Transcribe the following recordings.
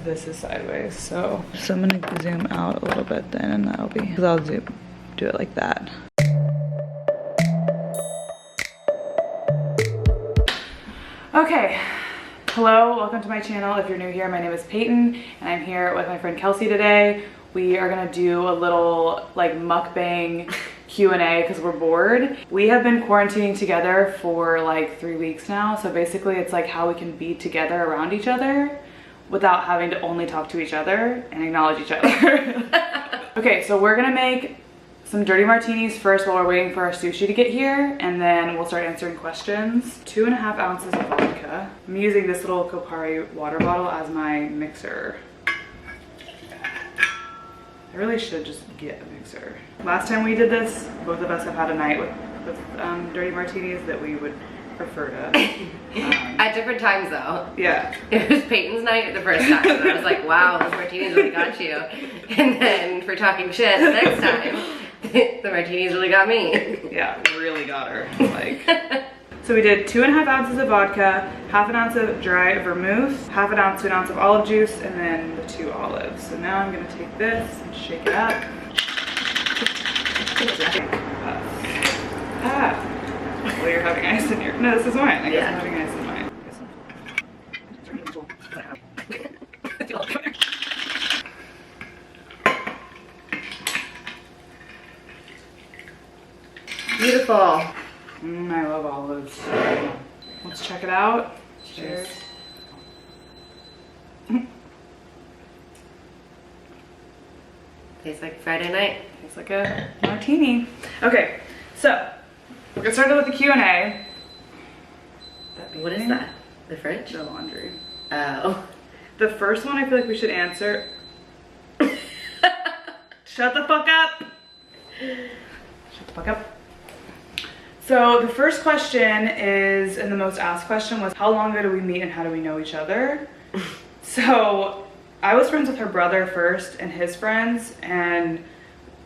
this is sideways. So I'm gonna zoom out a little bit then, and that'll be, because I'll do it like that. Okay, hello, welcome to my channel. If you're new here, my name is Peyton, and I'm here with my friend Kelsey today. We are gonna do a little like mukbang Q&A because we're bored. We have been quarantining together for like 3 weeks now, so basically it's like how we can be together around each other without having to only talk to each other and acknowledge each other. Okay, so we're gonna make some dirty martinis first while we're waiting for our sushi to get here, and then we'll start answering questions. 2.5 ounces of vodka. I'm using this little Kopari water bottle as my mixer. I really should just get a mixer. Last time we did this, both of us have had a night with dirty martinis that we would prefer to. At different times though. Yeah. It was Peyton's night the first time, and I was like, wow, those martinis really got you. And then for talking shit the next time, the martinis really got me. Yeah, really got her. Like. So we did 2.5 ounces of vodka, 1/2 ounce of dry vermouth, 1/2 ounce to 1 ounce of olive juice, and then the 2 olives. So now I'm gonna take this and shake it up. Well, you're having ice in your, no, this is mine. I guess I'm having ice in mine. Beautiful. I love olives. Let's check it out. Cheers. Tastes like Friday night. Tastes like a martini. Okay, so we're gonna start with the Q&A. What is that? The fridge? The laundry. Oh. The first one I feel like we should answer. Shut the fuck up. Shut the fuck up. So the first question is, and the most asked question was, how long ago did we meet and how do we know each other? So I was friends with her brother first and his friends, and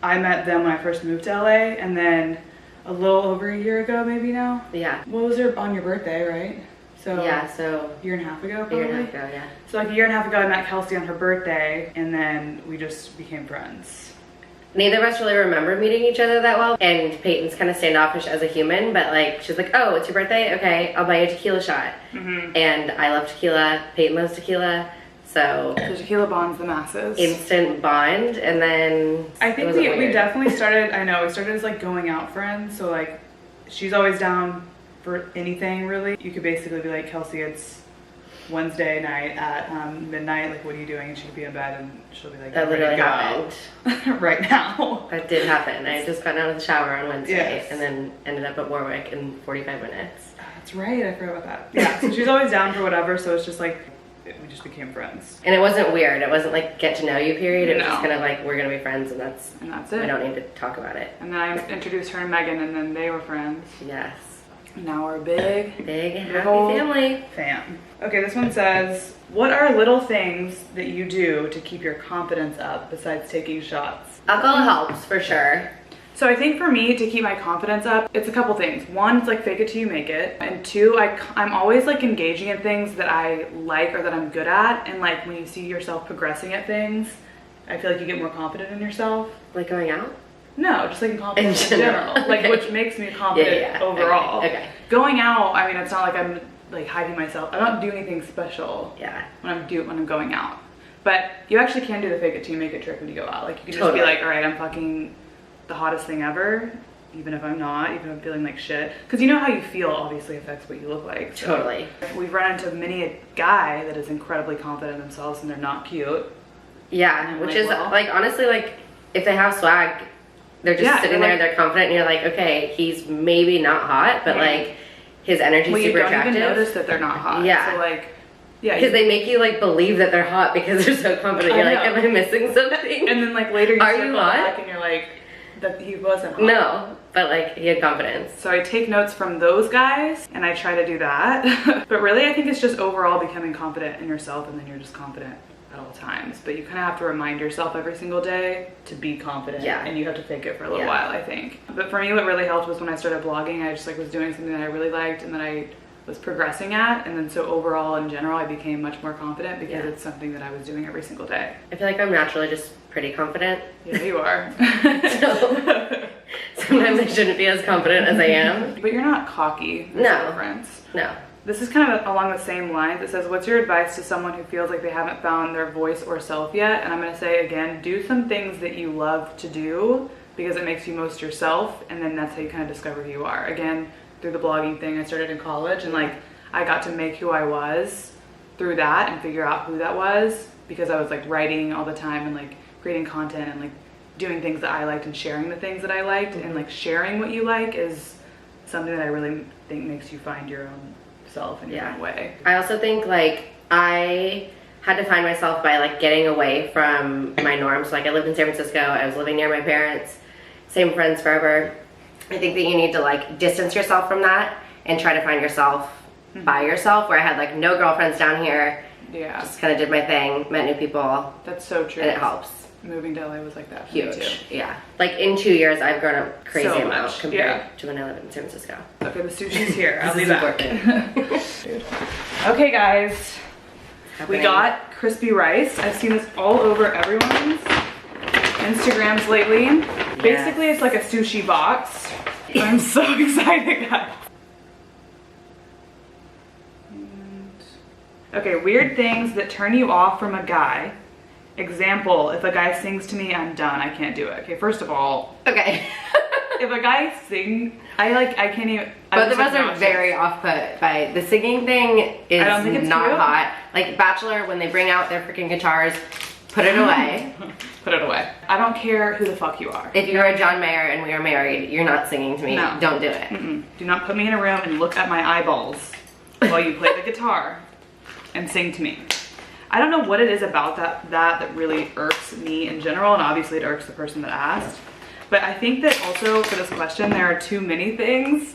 I met them when I first moved to LA, and then a little over a year ago, maybe now. Yeah. What was it, on your birthday, right? So yeah, so a year and a half ago, probably? A year and a half ago, yeah. So like a year and a half ago, I met Kelsey on her birthday, and then we just became friends. Neither of us really remember meeting each other that well, and Peyton's kind of standoffish as a human, but like she's like, oh, it's your birthday? Okay, I'll buy you a tequila shot. And I love tequila, Peyton loves tequila, so tequila bonds the masses. Instant bond, and then I think we definitely started, we started as like going out friends, so like she's always down for anything really. You could basically be like, Kelsey, it's Wednesday night at midnight, like what are you doing? And she'd be in bed and she'll be like, that literally happened. Right now. That did happen. I just got out of the shower on Wednesday, yes. And then ended up at Warwick in 45 minutes. That's right, I forgot about that. Yeah, so she's always down for whatever, so it's just like, we just became friends. And it wasn't weird. It wasn't like get to know you period. It was just kind of like, we're gonna be friends, and that's it. We don't need to talk about it. And then I introduced her and Megan, and then they were friends. Yes. Now we're a big happy family. Fam. Okay, this one says, what are little things that you do to keep your confidence up besides taking shots? Alcohol helps for sure. So I think for me, to keep my confidence up, it's a couple things. One, it's like fake it till you make it. And two, I'm always like engaging in things that I like or that I'm good at. And like when you see yourself progressing at things, I feel like you get more confident in yourself. Like going out? No, just like in confidence in general. Like which makes me confident overall. Okay. Going out, I mean, it's not like I'm like hiding myself. I don't do anything special when I'm going out. But you actually can do the fake it till you make it trick when you go out. Like you can just be like, all right, I'm fucking the hottest thing ever, even if I'm not, even if I'm feeling like shit. Because you know how you feel obviously affects what you look like. So totally. We've run into many a guy that is incredibly confident in themselves and they're not cute. Yeah, which is like honestly, like if they have swag, they're just sitting there and they're confident, and you're like, okay, he's maybe not hot, but like his energy's super attractive. You don't even notice that they're not hot. Yeah. So like, yeah. Because they make you like believe that they're hot because they're so confident. You're like, am I missing something? And then like later you circle back and you're like, that he wasn't hot. No, but like he had confidence. So I take notes from those guys and I try to do that. But really I think it's just overall becoming confident in yourself, and then you're just confident at all times. But you kind of have to remind yourself every single day to be confident. Yeah. And you have to fake it for a little while, I think. But for me what really helped was when I started blogging, I just like was doing something that I really liked, and then I was progressing at. And then so overall in general, I became much more confident because Yeah. it's something that I was doing every single day. I feel like I'm naturally just pretty confident. Yeah, you are. So sometimes I shouldn't be as confident as I am. But you're not cocky. There's No. a difference. No. This is kind of along the same lines. It says, what's your advice to someone who feels like they haven't found their voice or self yet? And I'm going to say again, do some things that you love to do because it makes you most yourself. And then that's how you kind of discover who you are. Again, through the blogging thing I started in college, and like I got to make who I was through that and figure out who that was because I was like writing all the time and like creating content and like doing things that I liked and sharing the things that I liked. And like sharing what you like is something that I really think makes you find your own self in your own way. I also think like I had to find myself by like getting away from my norms. Like I lived in San Francisco, I was living near my parents, same friends forever. I think that you need to like distance yourself from that and try to find yourself by yourself, where I had like no girlfriends down here. Yeah. Just kind of did my thing, met new people. That's so true. And it helps. Moving to LA was like that for me too. Huge. Yeah. Like in 2 years, I've grown up crazy So amount much, compared to when I lived in San Francisco. Okay, the sushi's here. I'll This be is back. important. Okay, guys. We Happening. got crispy rice. I've seen this all over everyone's Instagrams lately. Basically, it's like a sushi box. I'm so excited, guys. Okay, weird things that turn you off from a guy. Example, if a guy sings to me, I'm done. I can't do it. Okay, first of all, Okay. if a guy sing, I can't even. Both of us are very off put by the singing thing. Is I don't think it's not cute. hot. Like Bachelor, when they bring out their freaking guitars, put it away. Put it away. I don't care who the fuck you are. If you are John Mayer and we are married, you're not singing to me. No. Don't do it. Mm-mm. Do not put me in a room and look at my eyeballs while you play the guitar and sing to me. I don't know what it is about that really irks me in general, and obviously it irks the person that asked. But I think that also for this question, there are too many things.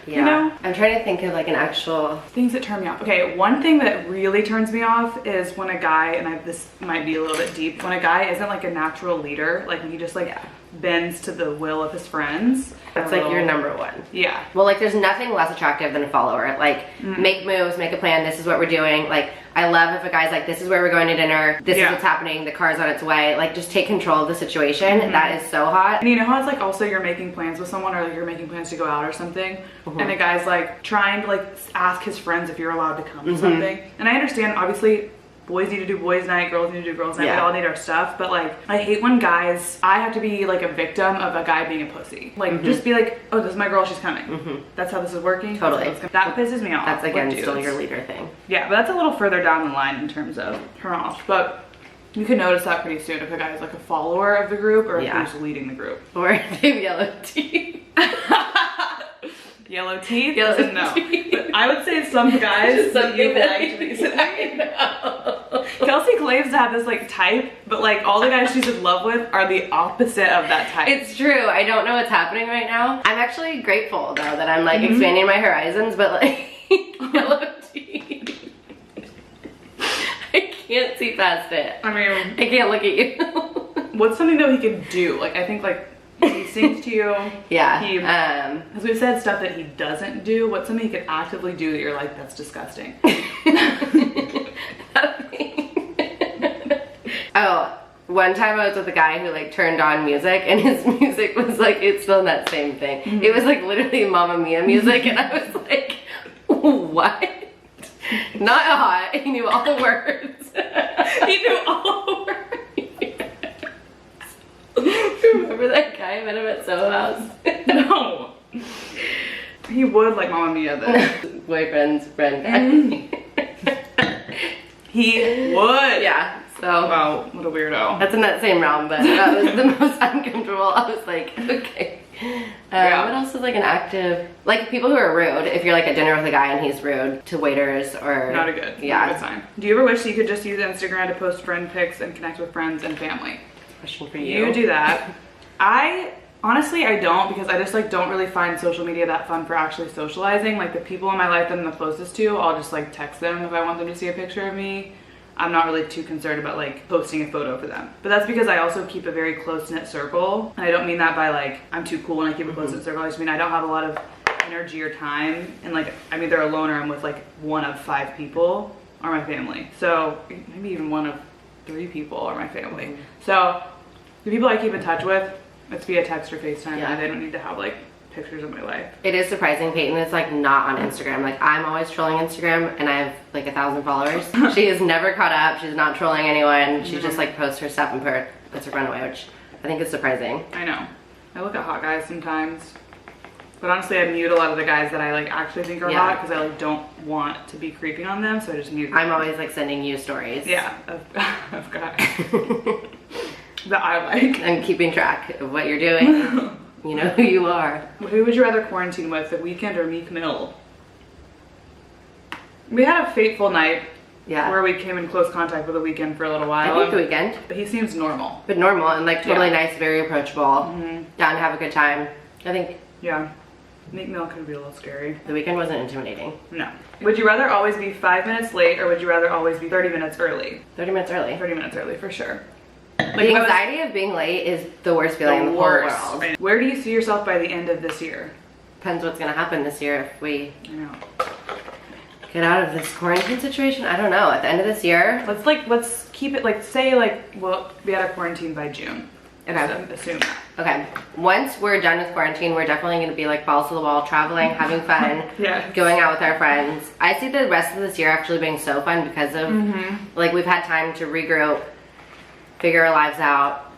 Yeah. You know? I'm trying to think of like an actual. Things that turn me off. Okay, one thing that really turns me off is when a guy, and this might be a little bit deep, when a guy isn't like a natural leader, like when he just like bends to the will of his friends. That's like your number one. Yeah. Well, like there's nothing less attractive than a follower. Like make moves, make a plan. This is what we're doing. Like I love if a guy's like, this is where we're going to dinner. This is what's happening. The car's on its way. Like just take control of the situation. That is so hot. And you know how it's like also you're making plans with someone, or like you're making plans to go out or something, and a guy's like trying to like ask his friends if you're allowed to come to something. And I understand, obviously, boys need to do boys night, girls need to do girls night. We all need our stuff, but like I hate when guys, I have to be like a victim of a guy being a pussy. Like just be like, oh, this is my girl, she's coming. That's how this is working. Totally. That pisses me off. That's again with still dudes. your leader thing. Yeah, but that's a little further down the line in terms of turn off. But you can notice that pretty soon if a guy is like a follower of the group or if he's leading the group. Or they have yellow teeth. Yellow teeth? Yellow No. teeth. But I would say some guys that you like recently. I know. Kelsey claims to have this like type, but like all the guys she's in love with are the opposite of that type. It's true. I don't know what's happening right now. I'm actually grateful though that I'm like expanding my horizons, but like yellow teeth. I can't see past it. I mean, I can't look at you. what's something that he could do? Like I think like he sings to you. Yeah. As we've said, stuff that he doesn't do. What's something he could actively do that you're like, that's disgusting? Oh, one time I was with a guy who like turned on music and his music was like, it's still that same thing. It was like literally Mamma Mia music and I was like, what? Not hot. He knew all the words. He knew all the words. Remember that guy I met him at Soho House? No. He would like Mamma Mia then. Boyfriend's friend. He would. Yeah. So Wow, what a weirdo. that's in that same realm, but that was the most uncomfortable. I was like, okay. What else is like an active, like people who are rude, if you're like at dinner with a guy and he's rude to waiters or Not a good sign. Do you ever wish that you could just use Instagram to post friend pics and connect with friends and family? Question for you. You do that. Honestly, I don't, because I just like don't really find social media that fun for actually socializing. Like the people in my life that I'm the closest to, I'll just like text them if I want them to see a picture of me. I'm not really too concerned about like posting a photo for them. But that's because I also keep a very close-knit circle. And I don't mean that by like, I'm too cool and I keep a close-knit circle. I just mean I don't have a lot of energy or time, and like I'm either alone or I'm with like one of 5 people are my family. So maybe even one of 3 people are my family. So the people I keep in touch with, it's via text or FaceTime, and they don't need to have like pictures of my life. It is surprising. Peyton is like not on Instagram. Like I'm always trolling Instagram and I have like 1,000 followers. She is never caught up. She's not trolling anyone. She just like posts her stuff and puts her friend away, which I think is surprising. I know. I look at hot guys sometimes, but honestly I mute a lot of the guys that I like actually think are hot because I like don't want to be creeping on them, so I just mute them. I'm always like sending you stories. Yeah, of guys that I like. I'm keeping track of what you're doing. You know who you are. Who would you rather quarantine with, The Weeknd or Meek Mill? We had a fateful night where we came in close contact with The Weeknd for a little while. I think The Weeknd. But he seems normal. But normal and like totally nice, very approachable, down to have a good time. I think. Yeah. Meek Mill could be a little scary. The Weeknd wasn't intimidating. No. Would you rather always be 5 minutes late or would you rather always be 30 minutes early? 30 minutes early. 30 minutes early for sure. Like the anxiety of being late is the worst feeling in the whole world. Where do you see yourself by the end of this year? Depends what's gonna happen this year if we get out of this quarantine situation. I don't know. At the end of this year, let's keep it like say like we'll be out of quarantine by June. Okay. So assume that. Okay. Once we're done with quarantine, we're definitely gonna be like balls to the wall, traveling, having fun, going out with our friends. I see the rest of this year actually being so fun because of like we've had time to regroup, figure our lives out,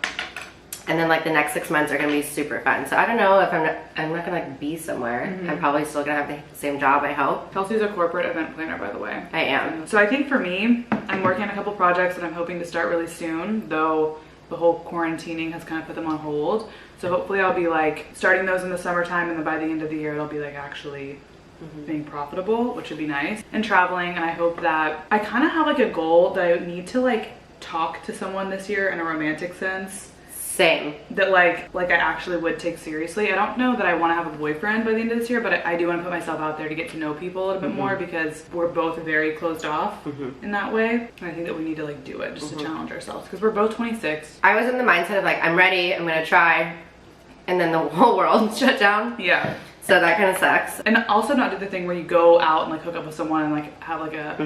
and then like the next 6 months are gonna be super fun. So I don't know if I'm not gonna like be somewhere. I'm probably still gonna have the same job, I hope. Kelsey's a corporate event planner, by the way. I am. So I think for me, I'm working on a couple projects that I'm hoping to start really soon, though the whole quarantining has kind of put them on hold. So hopefully I'll be like starting those in the summertime, and then by the end of the year it'll be like actually being profitable, which would be nice. And traveling, and I hope that I kind of have like a goal that I need to like talk to someone this year in a romantic sense. Same. That like I actually would take seriously. I don't know that I want to have a boyfriend by the end of this year, but I do want to put myself out there to get to know people a little bit more because we're both very closed off in that way. And I think that we need to like do it just to challenge ourselves because we're both 26. I was in the mindset of like, I'm ready, I'm gonna try, and then the whole world shut down. Yeah. So that kind of sucks. And also not do the thing where you go out and like hook up with someone and like have like a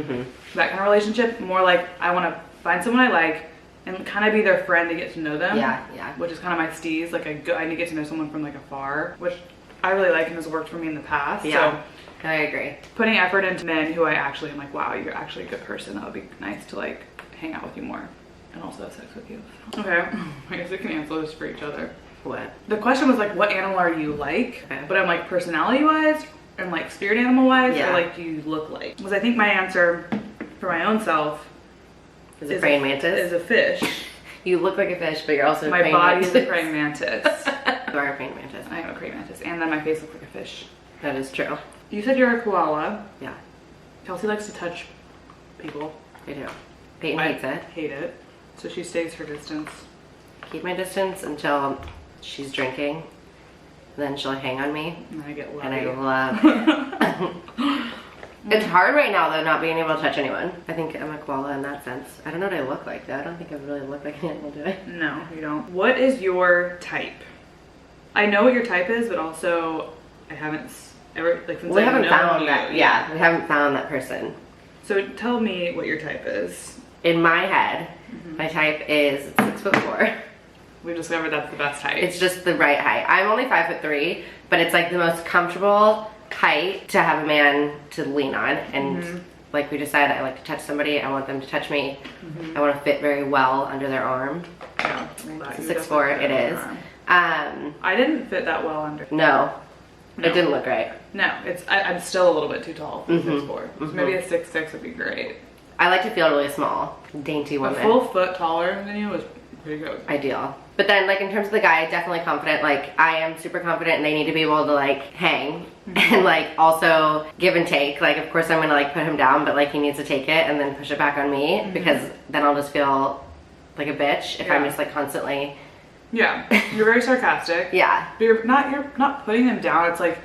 that kind of relationship. More like I want to find someone I like and kind of be their friend to get to know them. Yeah. Which is kind of my steez. Like I need to get to know someone from like afar, which I really like and has worked for me in the past. Yeah. So I agree. Putting effort into men who I actually am like, wow, you're actually a good person. That would be nice to like hang out with you more and also have sex with you. Okay. I guess we can answer this for each other. What? The question was like, what animal are you like? But I'm like personality wise and like spirit animal wise, or like do you look like? Because I think my answer for my own self is a praying mantis. Is a fish. You look like a fish, but you're also a praying mantis. My body is a praying mantis. You are a praying mantis. I am a praying mantis, and then my face looks like a fish. That is true. You said you're a koala. Yeah. Kelsey likes to touch people. I do. Peyton hates it. Hate it. So she stays her distance. Keep my distance until she's drinking. Then she'll hang on me. And I get lovey. And I love it. It's hard right now though, not being able to touch anyone. I think I'm a koala in that sense. I don't know what I look like though. I don't think I really look like an animal, do I? No, you don't. What is your type? I know what your type is, but also I haven't ever, like since we haven't found that. Yeah, we haven't found that person. So tell me what your type is. In my head, my type is 6'4". We've discovered that's the best height. It's just the right height. I'm only 5'3", but it's like the most comfortable height to have a man to lean on. And like we just said, I like to touch somebody. I want them to touch me. I want to fit very well under their arm. Yeah, so 6'4", it is. I didn't fit that well under. No. It didn't look right. No, I'm still a little bit too tall for 6'4". So maybe a 6'6" would be great. I like to feel really small, dainty woman. A full foot taller than you was pretty good. Ideal. But then like in terms of the guy, definitely confident. Like I am super confident and they need to be able to like hang and like also give and take. Like of course I'm gonna like put him down, but like he needs to take it and then push it back on me because then I'll just feel like a bitch if I'm just like constantly. Yeah, you're very sarcastic. Yeah. But you're not putting them down. It's like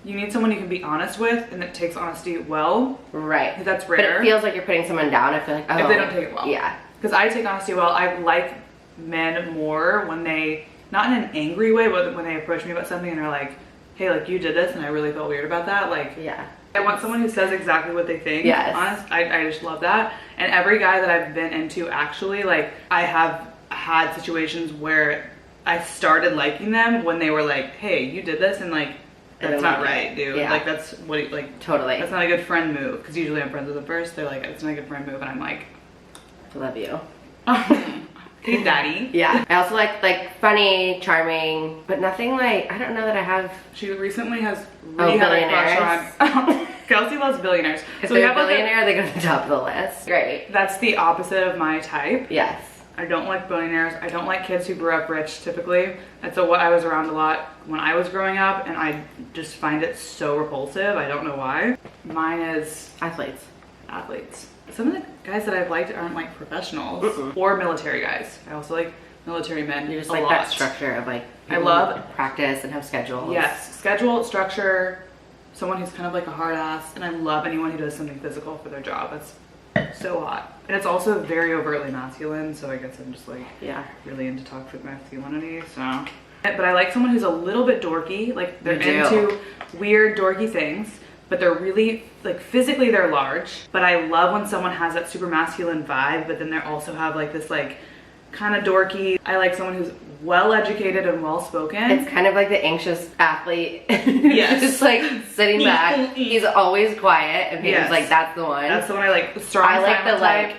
you need someone you can be honest with and that takes honesty well. Right. That's rare. But it feels like you're putting someone down. I feel like, oh. If they don't take it well. Yeah. Because I take honesty well. I like men more when they, not in an angry way, but when they approach me about something and they're like, hey, like you did this and I really felt weird about that. Like, yeah. I want someone who says exactly what they think. Yes. Honest, I just love that. And every guy that I've been into, actually, like, I have had situations where I started liking them when they were like, hey, you did this, and like, that's not right, dude. Yeah. Like, that's what, like, Totally. that's not a good friend move. Because usually I'm friends with them first. They're like, it's not a good friend move. And I'm like, I love you. hey, daddy. Yeah. I also like funny, charming, but nothing like, I don't know that I have. She recently has really had a crush on. Kelsey loves billionaires. If So we they're have a like billionaire, they go to the top of the list. Great. that's the opposite of my type. Yes. I don't like billionaires. I don't like kids who grew up rich, typically. That's what I was around a lot when I was growing up, and I just find it so repulsive. I don't know why. Mine is Athletes. athletes. Some of the guys that I've liked aren't like professionals or military guys. I also like military men. You just a like lot. that structure of like, I love practice and have schedules. Yes, schedule, structure, someone who's kind of like a hard ass, and I love anyone who does something physical for their job. That's so hot. And it's also very overtly masculine, so I guess I'm just like really into toxic masculinity, so. But I like someone who's a little bit dorky, like they're into weird dorky things, but they're really, like physically they're large, but I love when someone has that super masculine vibe, but then they also have like this like kind of dorky. I like someone who's well-educated and well-spoken. It's kind of like the anxious athlete. Yes. Just like sitting back. He's always quiet, and Peyton's like, that's the one. That's the one I like. Strong, I like the type. like,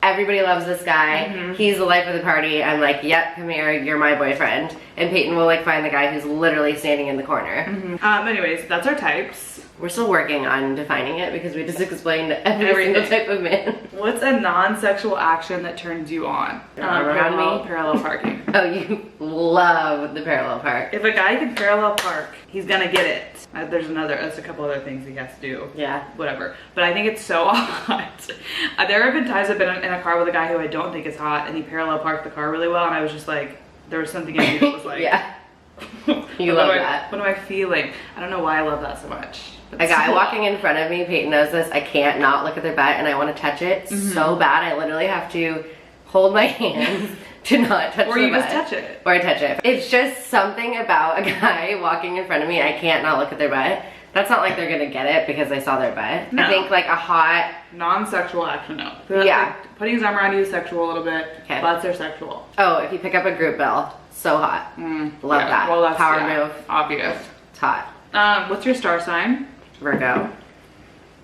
everybody loves this guy. He's the life of the party. I'm like, yep, come here, you're my boyfriend. And Peyton will like find the guy who's literally standing in the corner. Anyways, that's our types. We're still working on defining it because we just explained every single type of man. What's a non-sexual action that turns you on? Parallel parking. Oh, you love the parallel park. If a guy can parallel park, he's gonna get it. There's a couple other things he has to do. Yeah. Whatever. But I think it's so hot. There have been times I've been in a car with a guy who I don't think is hot, and he parallel parked the car really well, and I was just like, there was something in me that was like, yeah. You love that. What am I feeling? I don't know why I love that so much. A guy walking in front of me, Peyton knows this, I can't not look at their butt and I want to touch it so bad. I literally have to hold my hands to not touch or the you butt. just touch it. Or I touch it. It's just something about a guy walking in front of me, I can't not look at their butt. That's not like they're gonna get it because I saw their butt. No. I think like a hot... Non-sexual action, no. Yeah. Like, putting his arm around you is sexual a little bit. Okay. Butts are sexual. Oh, if you pick up a group bill, so hot. Love that. Well, that's power move. Obvious. It's hot. What's your star sign? Virgo.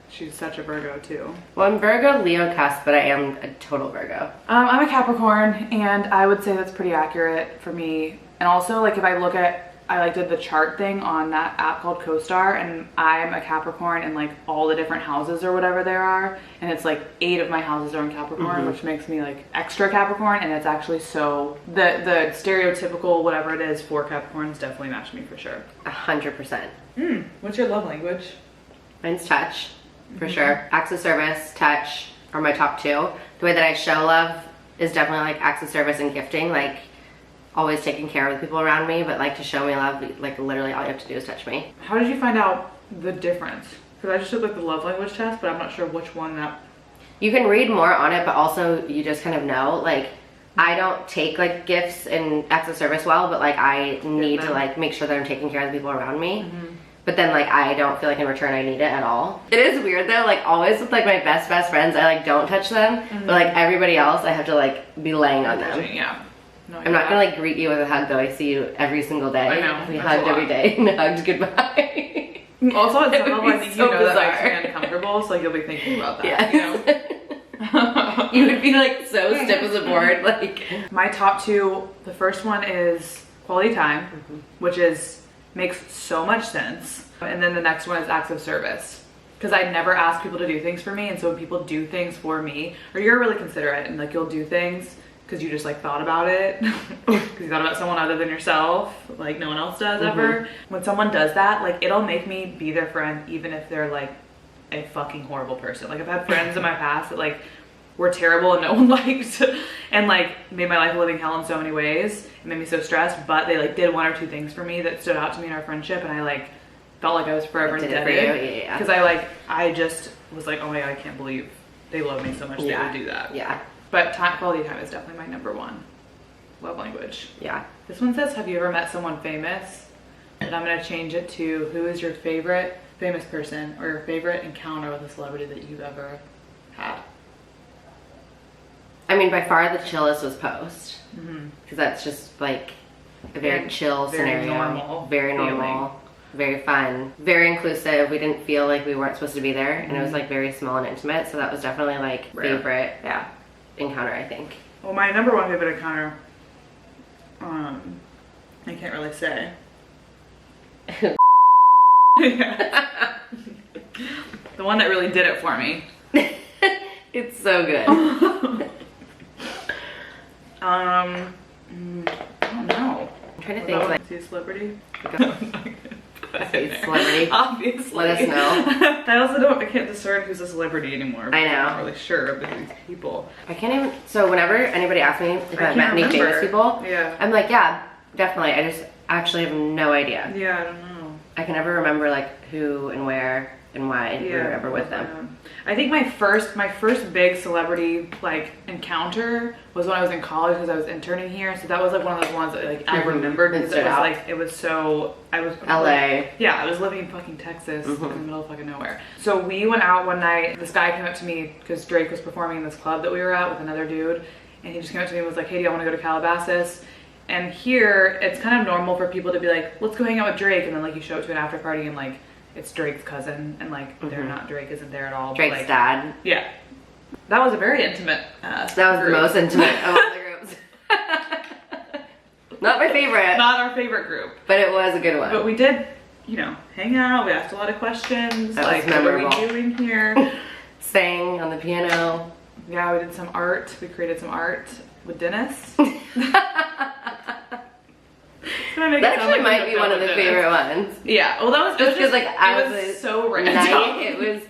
She's such a Virgo too. Well, I'm Virgo, Leo cusp, but I am a total Virgo. I'm a Capricorn, and I would say that's pretty accurate for me. And also, like, if I look at, I like did the chart thing on that app called CoStar, and I'm a Capricorn in like all the different houses or whatever there are, and it's like 8 of my houses are in Capricorn, which makes me like extra Capricorn, and it's actually so the stereotypical whatever it is for Capricorns definitely match me for sure. 100%. What's your love language? Mine's touch, for sure. Acts of service, touch are my top 2. The way that I show love is definitely like acts of service and gifting, like always taking care of the people around me, but like to show me love, like literally all you have to do is touch me. How did you find out the difference? Because I just did like the love language test, but I'm not sure which one that... You can read more on it, but also you just kind of know, like, I don't take like gifts and acts of service well, but like I need to like make sure that I'm taking care of the people around me. But then like I don't feel like in return I need it at all. It is weird though, like always with like my best friends, I like don't touch them, but like everybody else I have to like be laying on them. Yeah. No, I'm not gonna like greet you with a hug though. I see you every single day. I know. We hugged every day and hugged goodbye. Also, at some level, I think so you know bizarre. that makes me uncomfortable, so like you'll be thinking about that. Yes. You know? You would be like so stiff as a board. Like my top 2, the first one is quality time, which makes so much sense, and then the next one is acts of service. Because I never ask people to do things for me, and so when people do things for me, or you're really considerate and like you'll do things because you just like thought about it, because you thought about someone other than yourself, like no one else does ever. When someone does that, like it'll make me be their friend even if they're like a fucking horrible person. Like I've had friends in my past that like were terrible and no one liked, and like made my life a living hell in so many ways. It made me so stressed, but they like did 1 or 2 things for me that stood out to me in our friendship, and I like felt like I was forever indebted. Because I just was like, oh my god, I can't believe they love me so much they would do that. Yeah. But quality time is definitely my number 1 love language. Yeah. This one says, have you ever met someone famous? And I'm gonna change it to, who is your favorite famous person or your favorite encounter with a celebrity that you've ever had? I mean, by far the chillest was Post. Because that's just like a very chill very scenario. normal Very normal. feeling. Very fun. Very inclusive. We didn't feel like we weren't supposed to be there. And it was like very small and intimate. So that was definitely like Rare. favorite Yeah. encounter, I think. Well, my number one favorite encounter, I can't really say. Yeah. The one that really did it for me. It's so good. I don't know. I'm trying to think like See a celebrity? a celebrity. Obviously. Let us know. I can't discern who's a celebrity anymore. I know. I'm not really sure of these people. I can't even, so whenever anybody asks me if I've met any famous people, Yeah. I'm like, yeah, definitely. I just actually have no idea. Yeah, I don't know. I can never remember like who and where and why we were ever with them. I think my first big celebrity like encounter was when I was in college because I was interning here. So that was like one of those ones that like I remembered because it was like I was LA. Yeah, I was living in fucking Texas in the middle of fucking nowhere. So we went out one night. This guy came up to me because Drake was performing in this club that we were at with another dude, and he just came up to me and was like, "Hey, do you want to go to Calabasas?" And here it's kind of normal for people to be like, "Let's go hang out with Drake," and then like you show up to an after party and like it's Drake's cousin, and like they're not, Drake isn't there at all. Drake's but, like, dad. Yeah. That was a very intimate that was the most intimate of all the groups. Not my favorite. Not our favorite group. But it was a good one. But we did, you know, hang out. We asked a lot of questions. That like, was memorable. what are we doing here? Sang on the piano. Yeah, we did some art. We created some art with Dennis. That actually might be one of the favorite ones. Yeah, well, that was just because, like, it was so random. It was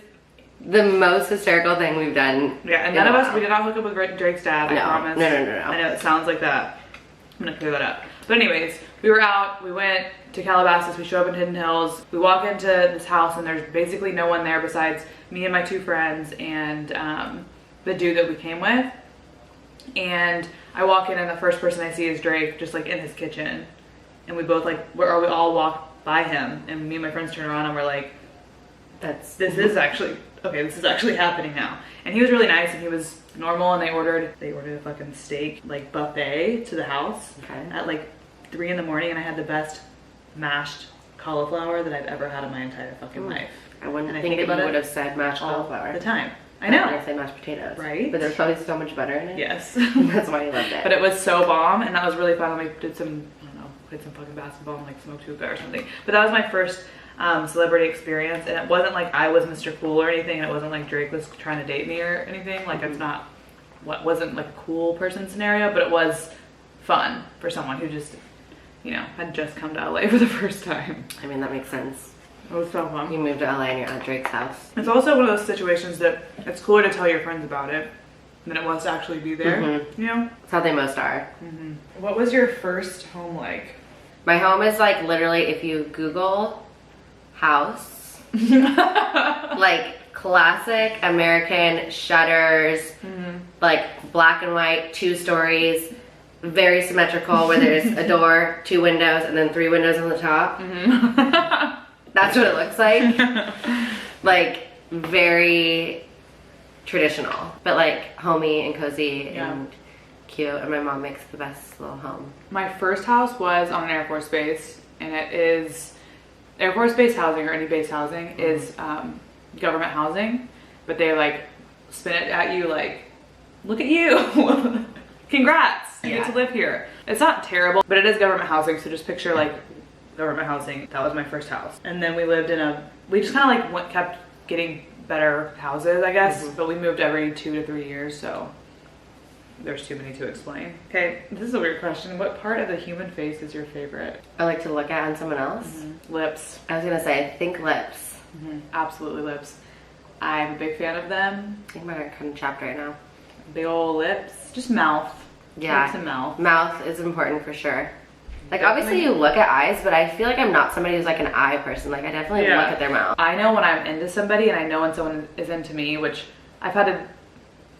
the most hysterical thing we've done. Yeah, and none of us, we did not hook up with Drake's dad. I promise. No. I know it sounds like that. I'm gonna clear that up. But anyways, we were out. We went to Calabasas. We show up in Hidden Hills. We walk into this house, and there's basically no one there besides me and my two friends and the dude that we came with. And I walk in, and the first person I see is Drake, just like in his kitchen. And we both like, we all walk by him, and me and my friends turn around and we're like, this is actually happening now. And he was really nice, and he was normal, and they ordered a fucking steak like buffet to the house at like 3 in the morning, and I had the best mashed cauliflower that I've ever had in my entire fucking life. I wouldn't think that you would have said mashed cauliflower. All the time. I know. I say mashed potatoes. Right? But there's probably so much butter in it. Yes. That's why you loved it. But it was so bomb, and that was really fun. We did some, played some fucking basketball and like smoked hookah or something. But that was my first celebrity experience, and it wasn't like I was Mr. Cool or anything, and it wasn't like Drake was trying to date me or anything. Like it's not, wasn't like a cool person scenario, but it was fun for someone who just, had just come to LA for the first time. I mean, that makes sense. It was so fun. You moved to LA and you're at Drake's house. It's also one of those situations that it's cooler to tell your friends about it than it was to actually be there, That's how they most are. What was your first home like? My home is like literally, if you Google house, like classic American shutters, like black and white, 2 stories, very symmetrical, where there's a door, 2 windows, and then 3 windows on the top. That's what it looks like. Like very traditional, but like homey and cozy and cute, and my mom makes the best little home. My first house was on an Air Force base, and it is Air Force base housing, or any base housing is government housing, but they like spin it at you like, look at you, congrats, you get to live here. It's not terrible, but it is government housing, so just picture like government housing. That was my first house, and then we lived in we just kind of like kept getting better houses, I guess, but we moved every 2 to 3 years, so there's too many to explain. Okay, this is a weird question. What part of the human face is your favorite? I like to look at on someone else. Lips. I was gonna say, I think lips. Absolutely lips. I'm a big fan of them. I think mine are kind of chapped right now. Big old lips. Just mouth. Yeah. Lips and mouth. Mouth is important for sure. Like obviously you look at eyes, but I feel like I'm not somebody who's like an eye person. Like I definitely look at their mouth. I know when I'm into somebody, and I know when someone is into me, which I've had to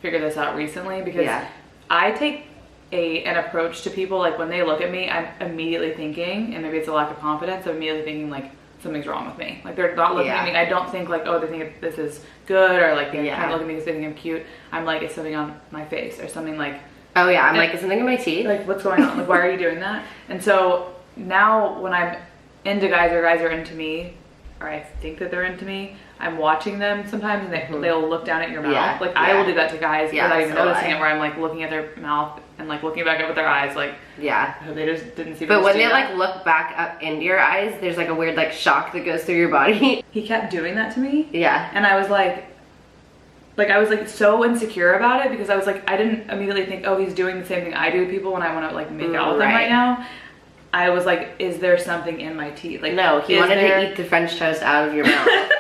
figure this out recently because I take an approach to people. Like when they look at me, I'm immediately thinking, and maybe it's a lack of confidence, I'm immediately thinking like something's wrong with me. Like they're not looking at me. I don't think like, oh, they think this is good, or like they're trying to look at me because they think I'm cute. I'm like, is something on my face or something like. Oh yeah, I'm like, is something in my teeth? Like what's going on? Like why are you doing that? And so now when I'm into guys or guys are into me, or I think that they're into me, I'm watching them sometimes and they'll look down at your mouth. Like I will do that to guys without even noticing it, where I'm like looking at their mouth and like looking back up with their eyes, like they just didn't see. But when they like look back up into your eyes, there's like a weird like shock that goes through your body. He kept doing that to me. Yeah. And I was like I was like so insecure about it, because I was like, I didn't immediately think, oh, he's doing the same thing I do to people when I want to like make out with them right now. I was like, is there something in my teeth? Like, no, he wanted to eat the French toast out of your mouth.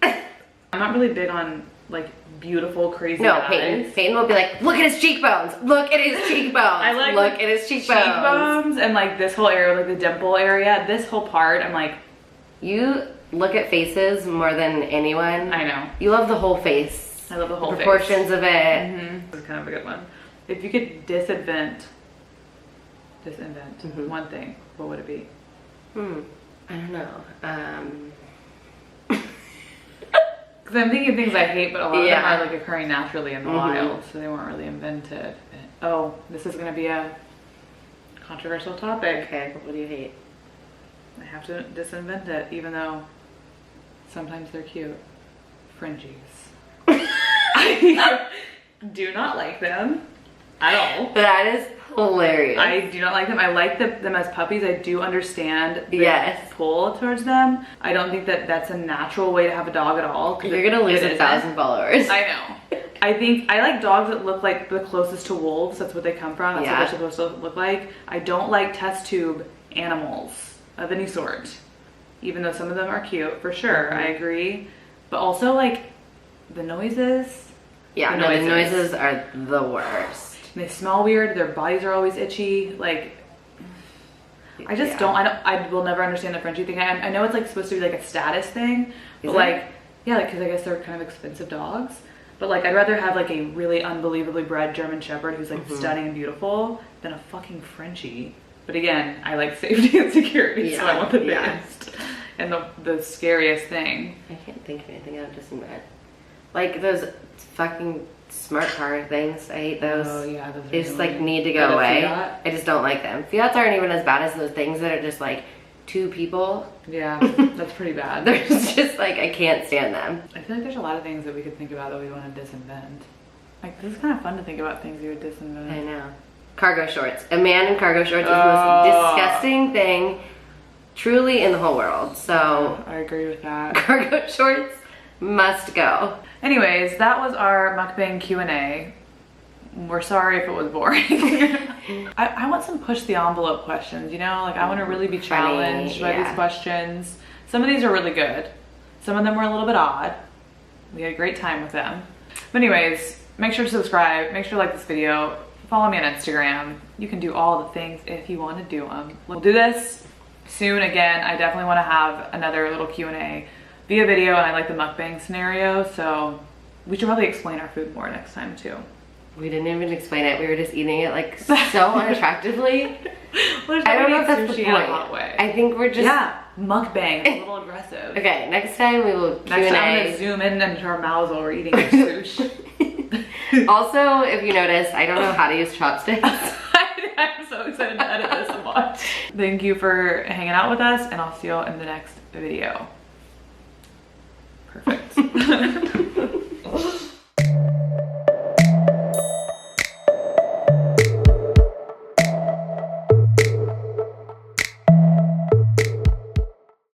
I'm not really big on like beautiful, crazy eyes. Peyton will be like, look at his cheekbones. Look at his cheekbones. I like look at his cheekbones. And like this whole area, like the dimple area, this whole part, I'm like, you look at faces more than anyone. I know. You love the whole face. I love the whole face. Proportions of it. This is kind of a good one. If you could disinvent one thing, what would it be? I don't know. Because I'm thinking things I hate, but a lot of them are like occurring naturally in the wild, so they weren't really invented. Oh, this is going to be a controversial topic. Okay, what do you hate? I have to disinvent it, even though sometimes they're cute. Fringies. I do not like them at all. That is hilarious. I do not like them. I like them as puppies. I do understand the pull towards them. I don't think that that's a natural way to have a dog at all. You're gonna lose 1,000 followers. I know. I think I like dogs that look like the closest to wolves. That's what they come from. That's what they're supposed to look like. I don't like test tube animals of any sort, even though some of them are cute for sure. I agree, but also like the noises. Yeah, the noises are the worst. They smell weird. Their bodies are always itchy. Like, I just don't. I will never understand the Frenchie thing. I know it's like supposed to be like a status thing, but like, like because I guess they're kind of expensive dogs. But like, I'd rather have like a really unbelievably bred German Shepherd who's like stunning and beautiful than a fucking Frenchie. But again, I like safety and security, so I want the biggest and the scariest thing. I can't think of anything I've just met. Like those fucking smart car things. I hate those. Oh yeah, those they just like need to go away. Fiat? I just don't like them. Fiats aren't even as bad as those things that are just like two people. Yeah, that's pretty bad. They're just like, I can't stand them. I feel like there's a lot of things that we could think about that we want to disinvent. Like this is kind of fun to think about things you would disinvent. I know. Cargo shorts. A man in cargo shorts is the most disgusting thing truly in the whole world. So I agree with that. Cargo shorts must go. Anyways, that was our mukbang Q&A. We're sorry if it was boring. I want some push the envelope questions, you know? Like I want to really be challenged by these questions. Some of these are really good. Some of them were a little bit odd. We had a great time with them. But anyways, make sure to subscribe. Make sure to like this video. Follow me on Instagram. You can do all the things if you want to do them. We'll do this soon again. I definitely want to have another little Q&A via video, and I like the mukbang scenario, so we should probably explain our food more next time too. We didn't even explain it. We were just eating it like so unattractively. I don't know if that's the point. I think we're just mukbang. It's a little aggressive. Okay, next time we will Q&A. Next time I'm gonna zoom in into our mouths while we're eating our sushi. Also, if you notice, I don't know how to use chopsticks. I'm so excited to edit this and watch. Thank you for hanging out with us, and I'll see you in the next video. Perfect.